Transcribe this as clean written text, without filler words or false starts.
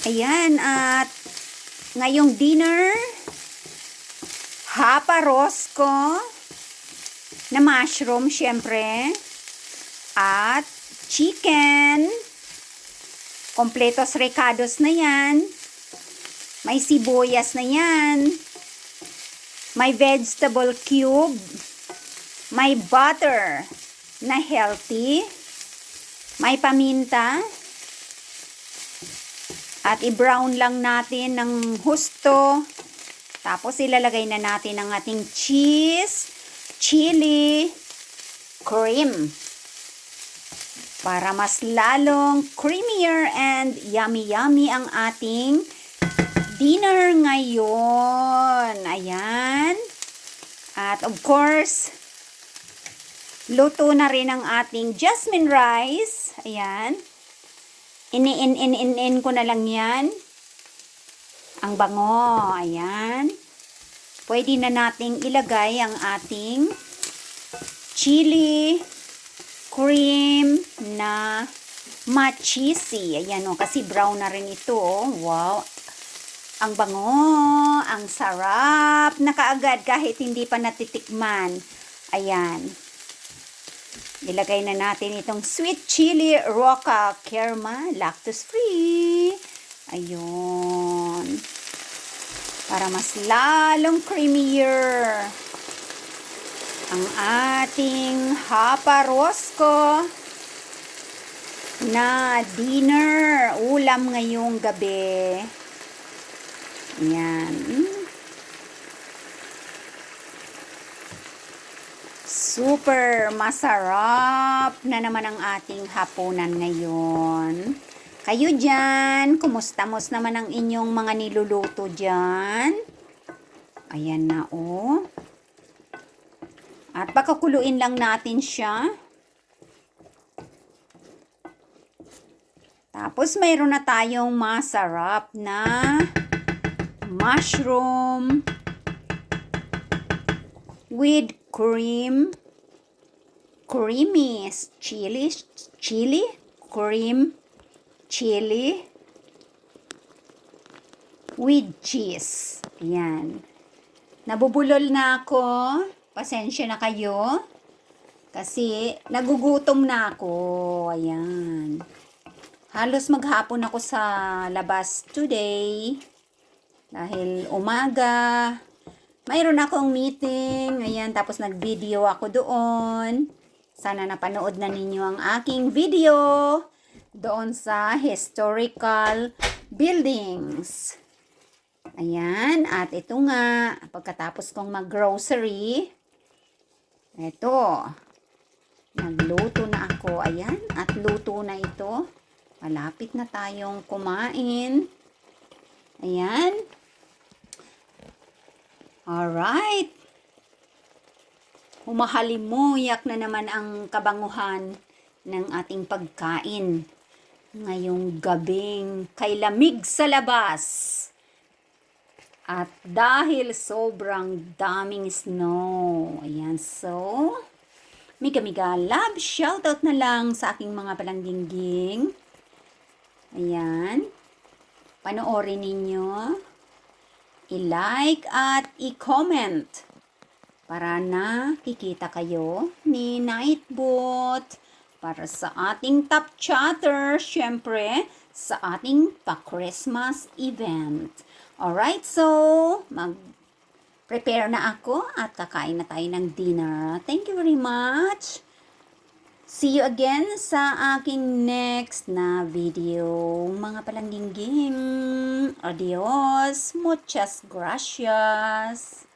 Ayan, at ngayong dinner, hapa rosco na mushroom syempre, at chicken, kompletos recados na yan, may sibuyas na yan, may vegetable cube, may butter na healthy, may paminta, at i-brown lang natin ng husto. Tapos ilalagay na natin ang ating cheese, chili, cream. Para mas lalong creamier and yummy ang ating dinner ngayon. Ayan. At of course, luto na rin ang ating jasmine rice. Ayan. In ko na lang yan. Ang bango. Ayan. Pwede na nating ilagay ang ating chili cream na ma-cheesy. Ayan o, kasi brown na rin ito. Wow. Ang bango. Ang sarap na kaagad kahit hindi pa natitikman. Ayan. Ilagay na natin itong sweet chili roca kerma, lactose free. Ayun. Para mas lalong creamier ang ating hapa rosco na dinner, ulam ngayong gabi. Ayan. Super masarap na naman ang ating hapunan ngayon. Kayo dyan, kumusta naman ang inyong mga niluluto dyan? Ayan na oh. At pakakuluin lang natin siya. Tapos mayroon na tayong masarap na mushroom with creamy cream chili with cheese. Ayan. Nabubulol na ako. Pasensya na kayo. Kasi nagugutom na ako. Ayan. Halos maghapon ako sa labas today. Dahil umaga. Mayroon akong meeting. Ayan, tapos nag-video ako doon. Sana napanood na ninyo ang aking video doon sa historical buildings. Ayan, at ito nga, pagkatapos kong mag-grocery, ito, nagluto na ako. Ayan, at luto na ito. Malapit na tayong kumain. Ayan. Alright. Humahalimuyak na naman ang kabanguhan ng ating pagkain ngayong gabing kay lamig sa labas. At dahil sobrang daming snow. Ayan, so, miga-miga love, shoutout na lang sa aking mga palangging. Ayan. Panoorin ninyo. I-like at i-comment para nakikita kayo ni Nightbot para sa ating top chatter, syempre, sa ating pa-Christmas event. Alright, so, mag-prepare na ako at kakain na tayo ng dinner. Thank you very much. See you again sa aking next na video, mga palangging. Adios, muchas gracias.